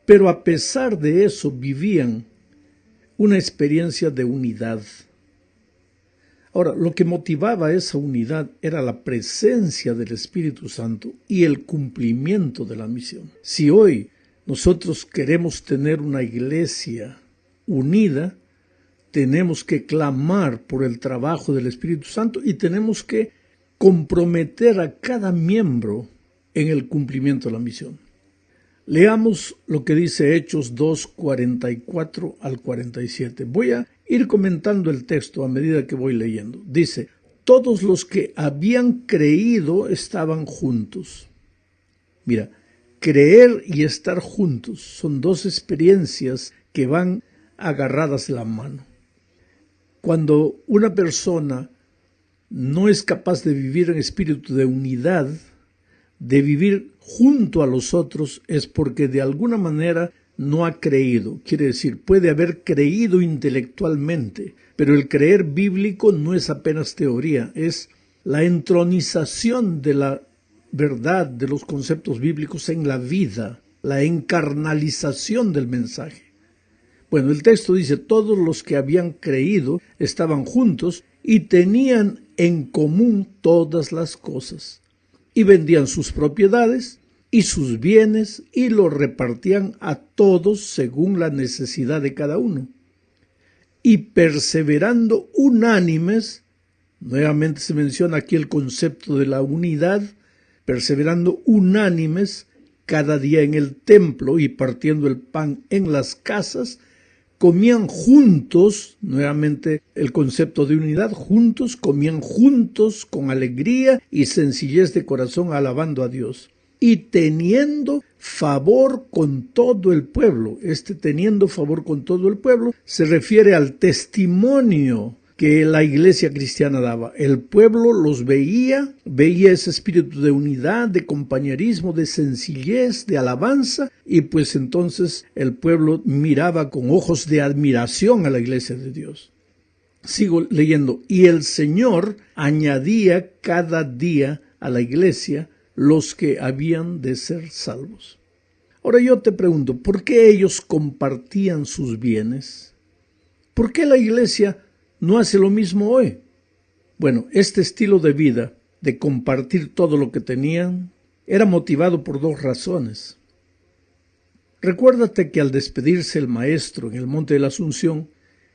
pero a pesar de eso vivían una experiencia de unidad. Ahora, lo que motivaba esa unidad era la presencia del Espíritu Santo y el cumplimiento de la misión. Si hoy nosotros queremos tener una iglesia unida, tenemos que clamar por el trabajo del Espíritu Santo y tenemos que comprometer a cada miembro en el cumplimiento de la misión. Leamos lo que dice Hechos 2, 44 al 47. Voy a ir comentando el texto a medida que voy leyendo. Dice, todos los que habían creído estaban juntos. Mira, creer y estar juntos son dos experiencias que van agarradas de la mano. Cuando una persona no es capaz de vivir en espíritu de unidad, de vivir junto a los otros, es porque de alguna manera no ha creído. Quiere decir, puede haber creído intelectualmente, pero el creer bíblico no es apenas teoría, es la entronización de la verdad, de los conceptos bíblicos en la vida, la encarnalización del mensaje. Bueno, el texto dice, todos los que habían creído estaban juntos y tenían en común todas las cosas. Y vendían sus propiedades y sus bienes y los repartían a todos según la necesidad de cada uno. Y perseverando unánimes, nuevamente se menciona aquí el concepto de la unidad, perseverando unánimes cada día en el templo y partiendo el pan en las casas, comían juntos, nuevamente el concepto de unidad, juntos, comían juntos con alegría y sencillez de corazón alabando a Dios y teniendo favor con todo el pueblo. Teniendo favor con todo el pueblo se refiere al testimonio que la iglesia cristiana daba. El pueblo los veía ese espíritu de unidad, de compañerismo, de sencillez, de alabanza, y pues entonces el pueblo miraba con ojos de admiración a la iglesia de Dios. Sigo leyendo. Y el Señor añadía cada día a la iglesia los que habían de ser salvos. Ahora yo te pregunto, ¿por qué ellos compartían sus bienes? ¿Por qué la iglesia no hace lo mismo hoy? Bueno, este estilo de vida, de compartir todo lo que tenían, era motivado por dos razones. Recuérdate que al despedirse el Maestro en el Monte de la Asunción,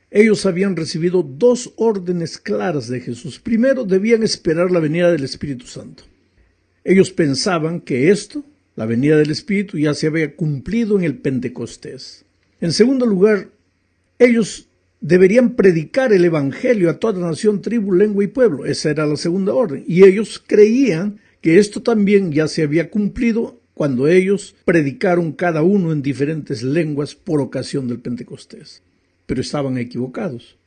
ellos habían recibido dos órdenes claras de Jesús. Primero, debían esperar la venida del Espíritu Santo. Ellos pensaban que esto, la venida del Espíritu, ya se había cumplido en el Pentecostés. En segundo lugar, ellos deberían predicar el Evangelio a toda nación, tribu, lengua y pueblo. Esa era la segunda orden. Y ellos creían que esto también ya se había cumplido cuando ellos predicaron cada uno en diferentes lenguas por ocasión del Pentecostés. Pero estaban equivocados.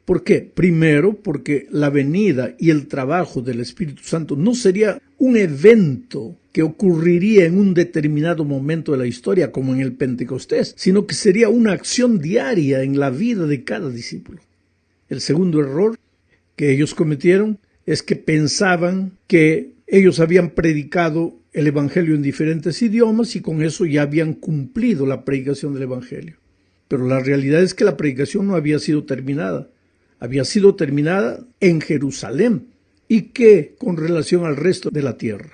¿Por qué? Primero, porque la venida y el trabajo del Espíritu Santo no sería un evento que ocurriría en un determinado momento de la historia como en el Pentecostés, sino que sería una acción diaria en la vida de cada discípulo. El segundo error que ellos cometieron es que pensaban que ellos habían predicado el Evangelio en diferentes idiomas y con eso ya habían cumplido la predicación del Evangelio. Pero la realidad es que la predicación no había sido terminada. Había sido terminada en Jerusalén y que con relación al resto de la tierra.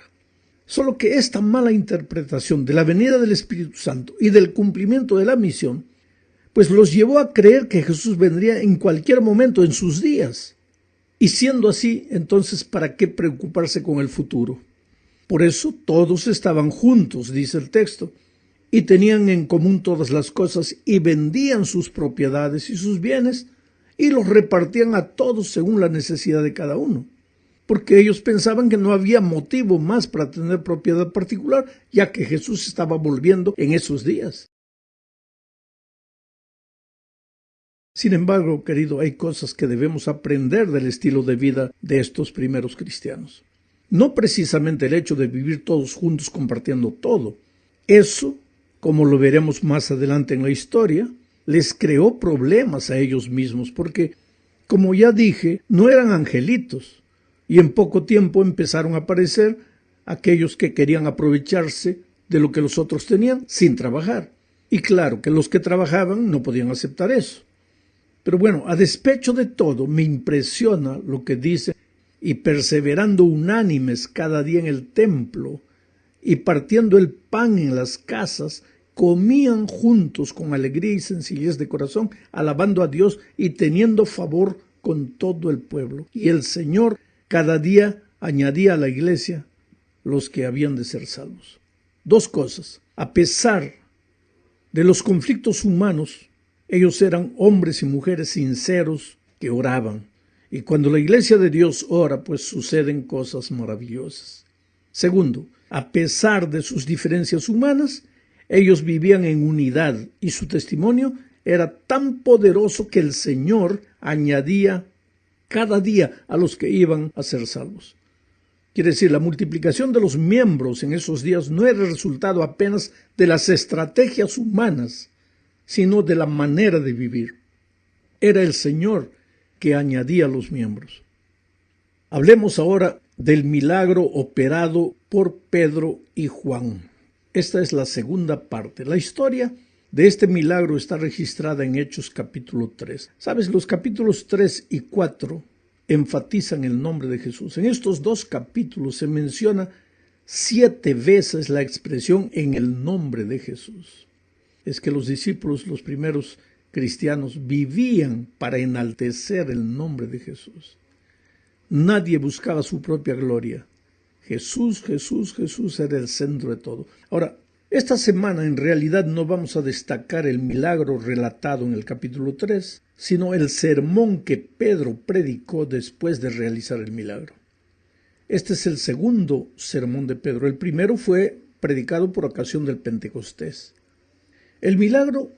Solo que esta mala interpretación de la venida del Espíritu Santo y del cumplimiento de la misión, pues los llevó a creer que Jesús vendría en cualquier momento en sus días. Y siendo así, entonces, ¿para qué preocuparse con el futuro? Por eso todos estaban juntos, dice el texto, y tenían en común todas las cosas y vendían sus propiedades y sus bienes y los repartían a todos según la necesidad de cada uno. Porque ellos pensaban que no había motivo más para tener propiedad particular, ya que Jesús estaba volviendo en esos días. Sin embargo, querido, hay cosas que debemos aprender del estilo de vida de estos primeros cristianos. No precisamente el hecho de vivir todos juntos compartiendo todo. Eso, como lo veremos más adelante en la historia, les creó problemas a ellos mismos, porque, como ya dije, no eran angelitos. Y en poco tiempo empezaron a aparecer aquellos que querían aprovecharse de lo que los otros tenían sin trabajar. Y claro que los que trabajaban no podían aceptar eso. Pero bueno, a despecho de todo, me impresiona lo que dice: y perseverando unánimes cada día en el templo, y partiendo el pan en las casas, comían juntos con alegría y sencillez de corazón, alabando a Dios y teniendo favor con todo el pueblo. Y el Señor cada día añadía a la iglesia los que habían de ser salvos. Dos cosas: a pesar de los conflictos humanos, ellos eran hombres y mujeres sinceros que oraban. Y cuando la iglesia de Dios ora, pues suceden cosas maravillosas. Segundo, a pesar de sus diferencias humanas, ellos vivían en unidad y su testimonio era tan poderoso que el Señor añadía cada día a los que iban a ser salvos. Quiere decir, la multiplicación de los miembros en esos días no era el resultado apenas de las estrategias humanas, sino de la manera de vivir. Era el Señor que añadía los miembros. Hablemos ahora del milagro operado por Pedro y Juan. Esta es la segunda parte. La historia de este milagro está registrada en Hechos capítulo 3. ¿Sabes? Los capítulos 3 y 4 enfatizan el nombre de Jesús. En estos dos capítulos se menciona 7 veces la expresión en el nombre de Jesús. Es que los discípulos, los primeros cristianos, vivían para enaltecer el nombre de Jesús. Nadie buscaba su propia gloria. Jesús, Jesús, Jesús era el centro de todo. Ahora, esta semana en realidad no vamos a destacar el milagro relatado en el capítulo 3, sino el sermón que Pedro predicó después de realizar el milagro. Este es el segundo sermón de Pedro. El primero fue predicado por ocasión del Pentecostés. El milagro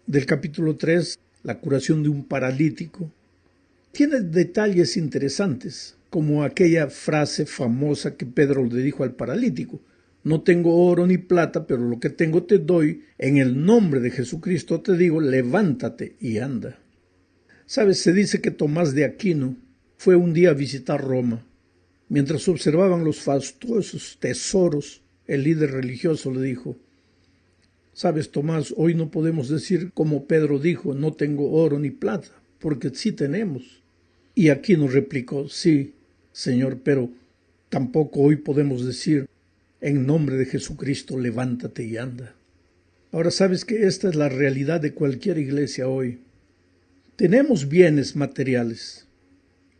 del capítulo 3, la curación de un paralítico, tiene detalles interesantes, como aquella frase famosa que Pedro le dijo al paralítico: no tengo oro ni plata, pero lo que tengo te doy, en el nombre de Jesucristo te digo, levántate y anda. ¿Sabes? Se dice que Tomás de Aquino fue un día a visitar Roma. Mientras observaban los fastuosos tesoros, el líder religioso le dijo: ¿sabes, Tomás? Hoy no podemos decir como Pedro dijo, no tengo oro ni plata, porque sí tenemos. Y Aquino replicó: sí, Señor, pero tampoco hoy podemos decir, en nombre de Jesucristo, levántate y anda. Ahora, sabes que esta es la realidad de cualquier iglesia hoy. Tenemos bienes materiales,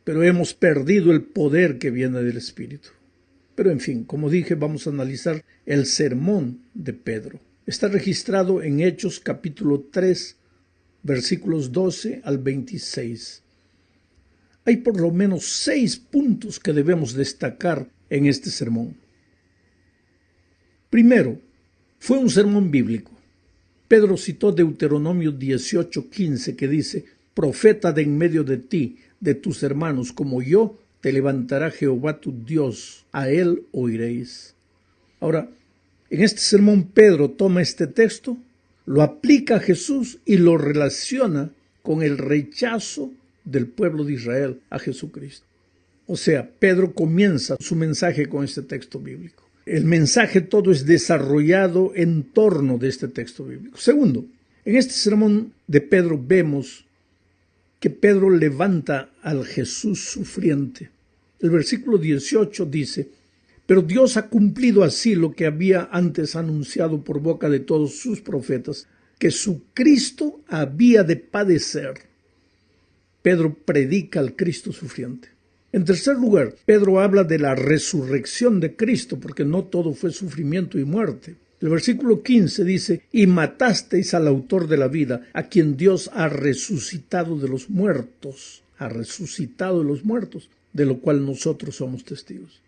pero hemos perdido el poder que viene del Espíritu. Pero en fin, como dije, vamos a analizar el sermón de Pedro. Está registrado en Hechos capítulo 3, versículos 12 al 26. Hay por lo menos 6 puntos que debemos destacar en este sermón. Primero, fue un sermón bíblico. Pedro citó Deuteronomio 18:15, que dice: profeta de en medio de ti, de tus hermanos, como yo, te levantará Jehová tu Dios, a él oiréis. Ahora, en este sermón Pedro toma este texto, lo aplica a Jesús y lo relaciona con el rechazo del pueblo de Israel a Jesucristo. O sea, Pedro comienza su mensaje con este texto bíblico. El mensaje todo es desarrollado en torno de este texto bíblico. Segundo, en este sermón de Pedro vemos que Pedro levanta al Jesús sufriente. El versículo 18 dice: pero Dios ha cumplido así lo que había antes anunciado por boca de todos sus profetas, que su Cristo había de padecer. Pedro predica al Cristo sufriente. En tercer lugar, Pedro habla de la resurrección de Cristo, porque no todo fue sufrimiento y muerte. El versículo 15 dice: y matasteis al autor de la vida, a quien Dios ha resucitado de los muertos. Ha resucitado de los muertos, de lo cual nosotros somos testigos.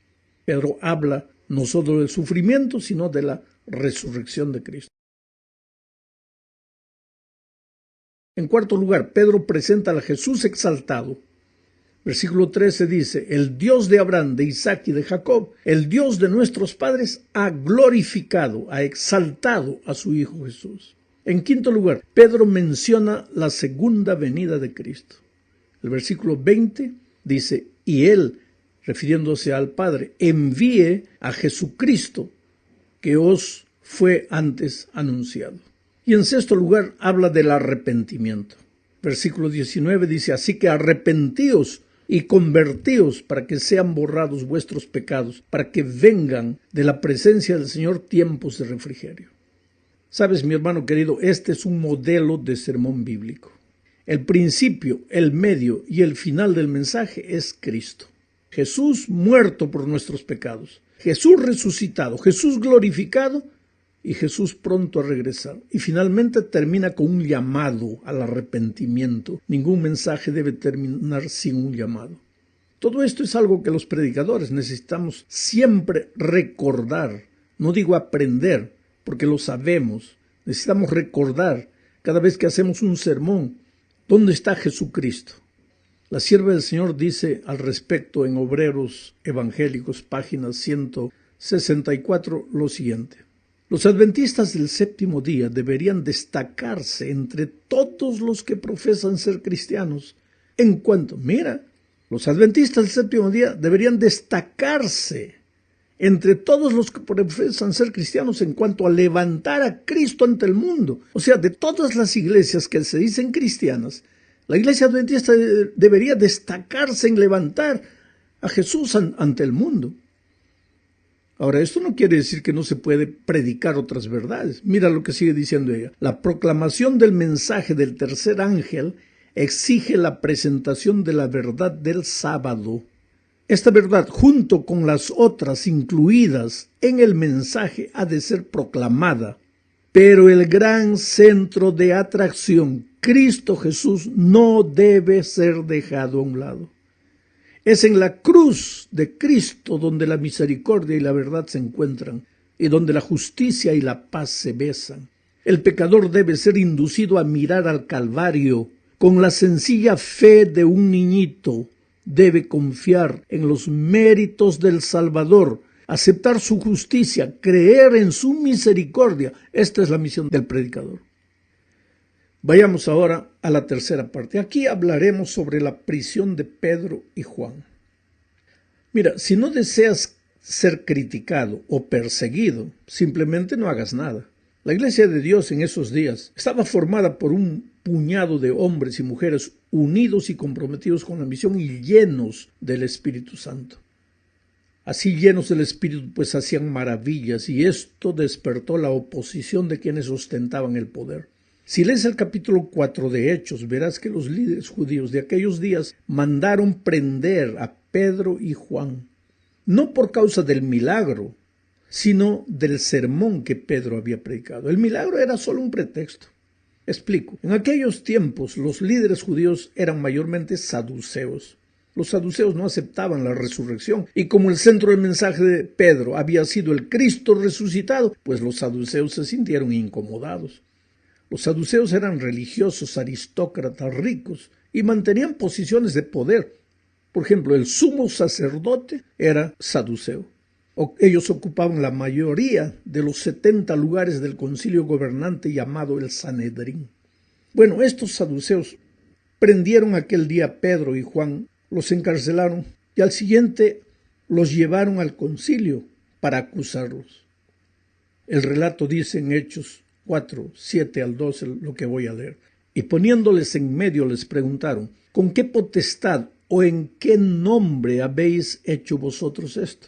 Pedro habla no solo del sufrimiento, sino de la resurrección de Cristo. En cuarto lugar, Pedro presenta a Jesús exaltado. Versículo 13 dice: el Dios de Abraham, de Isaac y de Jacob, el Dios de nuestros padres, ha glorificado, ha exaltado a su Hijo Jesús. En quinto lugar, Pedro menciona la segunda venida de Cristo. El versículo 20 dice: y él, refiriéndose al Padre, envíe a Jesucristo, que os fue antes anunciado. Y en sexto lugar, habla del arrepentimiento. Versículo 19 dice, así que arrepentíos y convertíos para que sean borrados vuestros pecados, para que vengan de la presencia del Señor tiempos de refrigerio. Sabes, mi hermano querido, este es un modelo de sermón bíblico. El principio, el medio y el final del mensaje es Cristo. Jesús muerto por nuestros pecados, Jesús resucitado, Jesús glorificado y Jesús pronto a regresar. Y finalmente termina con un llamado al arrepentimiento. Ningún mensaje debe terminar sin un llamado. Todo esto es algo que los predicadores necesitamos siempre recordar. No digo aprender, porque lo sabemos. Necesitamos recordar cada vez que hacemos un sermón, ¿dónde está Jesucristo? La sierva del Señor dice al respecto en Obreros Evangélicos, página 164, lo siguiente. Los adventistas del séptimo día deberían destacarse entre todos los que profesan ser cristianos en cuanto, los adventistas del séptimo día deberían destacarse entre todos los que profesan ser cristianos en cuanto a levantar a Cristo ante el mundo. O sea, de todas las iglesias que se dicen cristianas, la iglesia adventista debería destacarse en levantar a Jesús ante el mundo. Ahora, esto no quiere decir que no se puede predicar otras verdades. Mira lo que sigue diciendo ella. La proclamación del mensaje del tercer ángel exige la presentación de la verdad del sábado. Esta verdad, junto con las otras incluidas en el mensaje, ha de ser proclamada. Pero el gran centro de atracción, Cristo Jesús, no debe ser dejado a un lado. Es en la cruz de Cristo donde la misericordia y la verdad se encuentran y donde la justicia y la paz se besan. El pecador debe ser inducido a mirar al Calvario con la sencilla fe de un niñito. Debe confiar en los méritos del Salvador, aceptar su justicia, creer en su misericordia. Esta es la misión del predicador. Vayamos ahora a la tercera parte. Aquí hablaremos sobre la prisión de Pedro y Juan. Mira, si no deseas ser criticado o perseguido, simplemente no hagas nada. La iglesia de Dios en esos días estaba formada por un puñado de hombres y mujeres unidos y comprometidos con la misión y llenos del Espíritu Santo. Así llenos del Espíritu, pues hacían maravillas, y esto despertó la oposición de quienes ostentaban el poder. Si lees el capítulo 4 de Hechos, verás que los líderes judíos de aquellos días mandaron prender a Pedro y Juan, no por causa del milagro, sino del sermón que Pedro había predicado. El milagro era solo un pretexto. Explico. En aquellos tiempos, los líderes judíos eran mayormente saduceos. Los saduceos no aceptaban la resurrección, y como el centro del mensaje de Pedro había sido el Cristo resucitado, pues los saduceos se sintieron incomodados. Los saduceos eran religiosos, aristócratas, ricos, y mantenían posiciones de poder. Por ejemplo, el sumo sacerdote era saduceo. Ellos ocupaban la mayoría de los 70 lugares del concilio gobernante llamado el Sanedrín. Bueno, estos saduceos prendieron aquel día a Pedro y Juan, los encarcelaron y al siguiente los llevaron al concilio para acusarlos. El relato dice en Hechos 4, 7 al 12, lo que voy a leer. Y poniéndoles en medio les preguntaron, ¿con qué potestad o en qué nombre habéis hecho vosotros esto?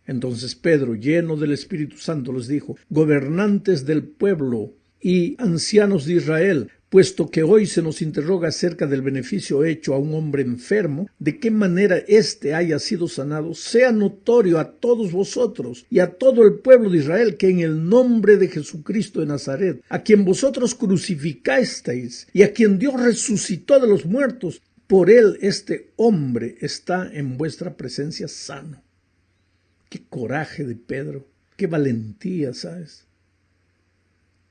Entonces Pedro, lleno del Espíritu Santo, les dijo, gobernantes del pueblo y ancianos de Israel, puesto que hoy se nos interroga acerca del beneficio hecho a un hombre enfermo, de qué manera éste haya sido sanado, sea notorio a todos vosotros y a todo el pueblo de Israel que en el nombre de Jesucristo de Nazaret, a quien vosotros crucificasteis y a quien Dios resucitó de los muertos, por él este hombre está en vuestra presencia sano. Qué coraje de Pedro, qué valentía, ¿sabes?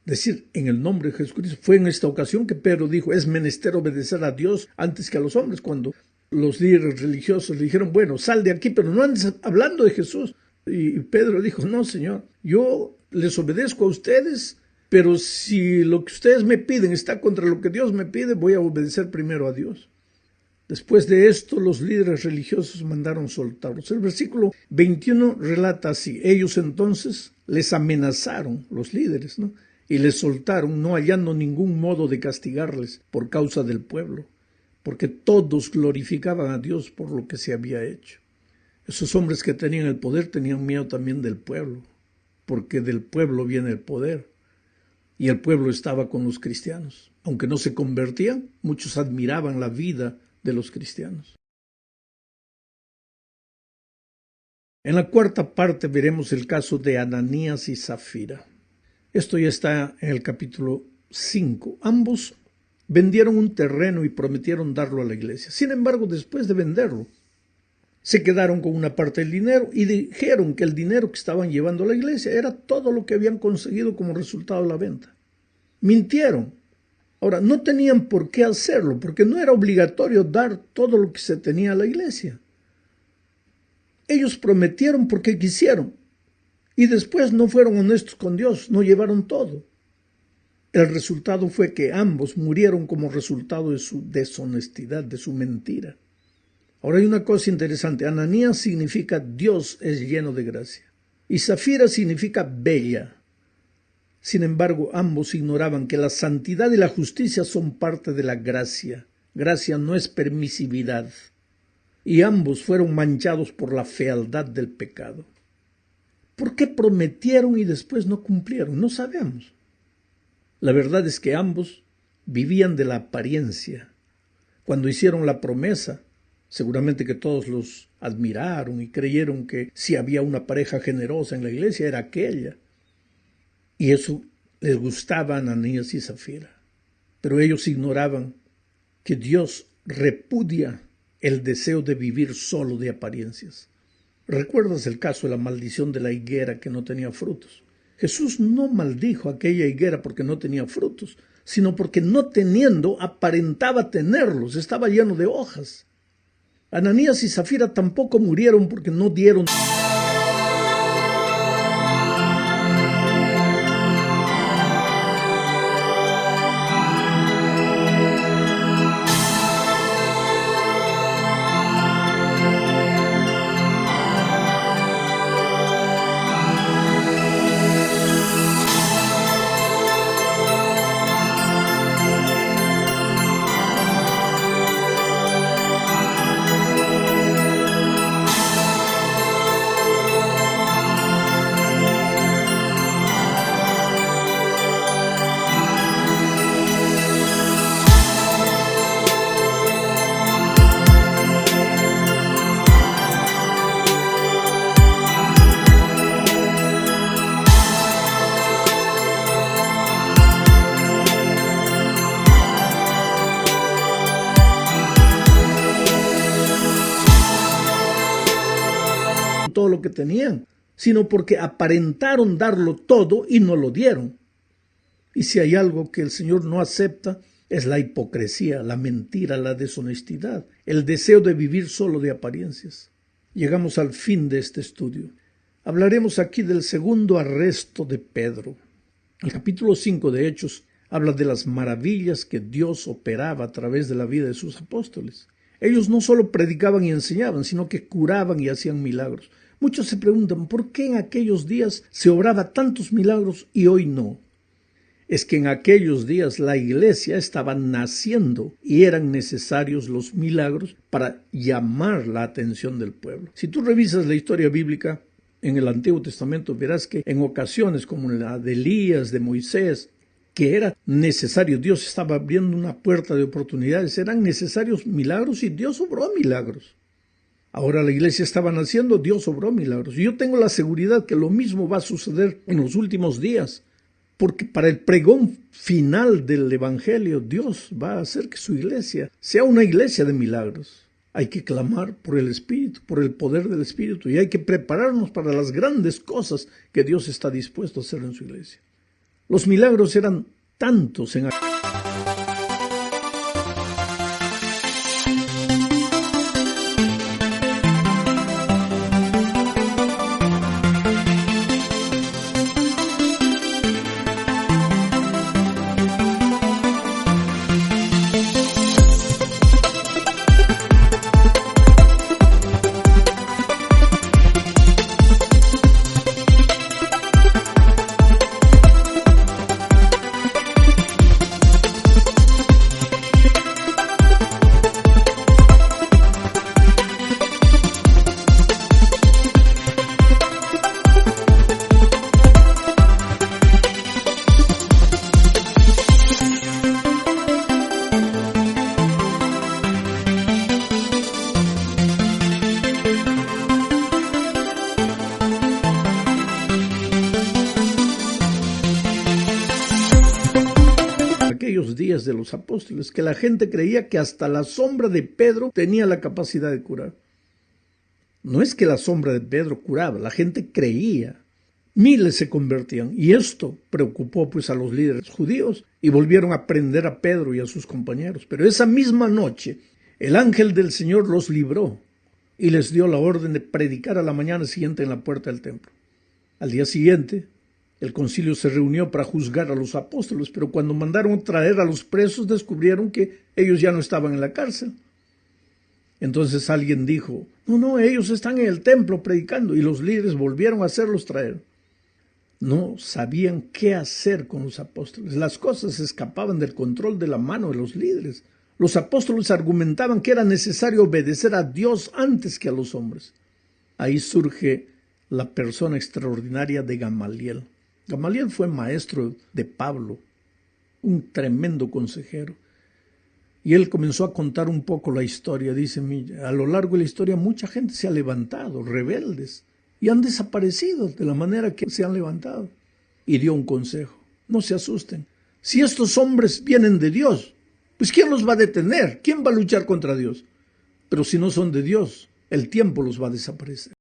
Decir en el nombre de Jesucristo. Fue en esta ocasión que Pedro dijo, es menester obedecer a Dios antes que a los hombres, cuando los líderes religiosos le dijeron, bueno, sal de aquí, pero no andes hablando de Jesús. Y Pedro dijo, no, Señor, yo les obedezco a ustedes, pero si lo que ustedes me piden está contra lo que Dios me pide, voy a obedecer primero a Dios. Después de esto, los líderes religiosos mandaron soltarlos. El versículo 21 relata así: ellos entonces les amenazaron, los líderes, ¿no?, y les soltaron, no hallando ningún modo de castigarles por causa del pueblo, porque todos glorificaban a Dios por lo que se había hecho. Esos hombres que tenían el poder tenían miedo también del pueblo, porque del pueblo viene el poder, y el pueblo estaba con los cristianos. Aunque no se convertían, muchos admiraban la vida de los cristianos. En la cuarta parte veremos el caso de Ananías y Zafira. Esto ya está en el capítulo 5. Ambos vendieron un terreno y prometieron darlo a la iglesia. Sin embargo, después de venderlo, se quedaron con una parte del dinero y dijeron que el dinero que estaban llevando a la iglesia era todo lo que habían conseguido como resultado de la venta. Mintieron. Ahora, no tenían por qué hacerlo, porque no era obligatorio dar todo lo que se tenía a la iglesia. Ellos prometieron porque quisieron, y después no fueron honestos con Dios, no llevaron todo. El resultado fue que ambos murieron como resultado de su deshonestidad, de su mentira. Ahora hay una cosa interesante. Ananías significa Dios es lleno de gracia, y Zafira significa bella. Sin embargo, ambos ignoraban que la santidad y la justicia son parte de la gracia. Gracia no es permisividad. Y ambos fueron manchados por la fealdad del pecado. ¿Por qué prometieron y después no cumplieron? No sabemos. La verdad es que ambos vivían de la apariencia. Cuando hicieron la promesa, seguramente que todos los admiraron y creyeron que si había una pareja generosa en la iglesia era aquella. Y eso les gustaba a Ananías y Zafira. Pero ellos ignoraban que Dios repudia el deseo de vivir solo de apariencias. ¿Recuerdas el caso de la maldición de la higuera que no tenía frutos? Jesús no maldijo aquella higuera porque no tenía frutos, sino porque no teniendo aparentaba tenerlos, estaba lleno de hojas. Ananías y Zafira tampoco murieron porque no dieron. Todo lo que tenían, sino porque aparentaron darlo todo y no lo dieron. Y si hay algo que el Señor no acepta, es la hipocresía, la mentira, la deshonestidad, el deseo de vivir solo de apariencias. Llegamos al fin de este estudio. Hablaremos aquí del segundo arresto de Pedro. El capítulo 5 de Hechos habla de las maravillas que Dios operaba a través de la vida de sus apóstoles. Ellos no solo predicaban y enseñaban, sino que curaban y hacían milagros. Muchos se preguntan, ¿por qué en aquellos días se obraba tantos milagros y hoy no? Es que en aquellos días la iglesia estaba naciendo y eran necesarios los milagros para llamar la atención del pueblo. Si tú revisas la historia bíblica en el Antiguo Testamento, verás que en ocasiones como la de Elías, de Moisés, que era necesario, Dios estaba abriendo una puerta de oportunidades, eran necesarios milagros y Dios obró milagros. Ahora la iglesia estaba naciendo, Dios obró milagros. Y yo tengo la seguridad que lo mismo va a suceder en los últimos días, porque para el pregón final del Evangelio, Dios va a hacer que su iglesia sea una iglesia de milagros. Hay que clamar por el Espíritu, por el poder del Espíritu, y hay que prepararnos para las grandes cosas que Dios está dispuesto a hacer en su iglesia. Los milagros eran tantos en aquellos días de los apóstoles, que la gente creía que hasta la sombra de Pedro tenía la capacidad de curar. No es que la sombra de Pedro curaba, la gente creía. Miles se convertían, y esto preocupó pues a los líderes judíos, y volvieron a prender a Pedro y a sus compañeros. Pero esa misma noche, el ángel del Señor los libró, y les dio la orden de predicar a la mañana siguiente en la puerta del templo. Al día siguiente, el concilio se reunió para juzgar a los apóstoles, pero cuando mandaron traer a los presos, descubrieron que ellos ya no estaban en la cárcel. Entonces alguien dijo, no, ellos están en el templo predicando, y los líderes volvieron a hacerlos traer. No sabían qué hacer con los apóstoles. Las cosas escapaban del control de la mano de los líderes. Los apóstoles argumentaban que era necesario obedecer a Dios antes que a los hombres. Ahí surge la persona extraordinaria de Gamaliel. Gamaliel fue maestro de Pablo, un tremendo consejero. Y él comenzó a contar un poco la historia. Dice, a lo largo de la historia mucha gente se ha levantado, rebeldes, y han desaparecido de la manera que se han levantado. Y dio un consejo, no se asusten. Si estos hombres vienen de Dios, pues ¿quién los va a detener? ¿Quién va a luchar contra Dios? Pero si no son de Dios, el tiempo los va a desaparecer.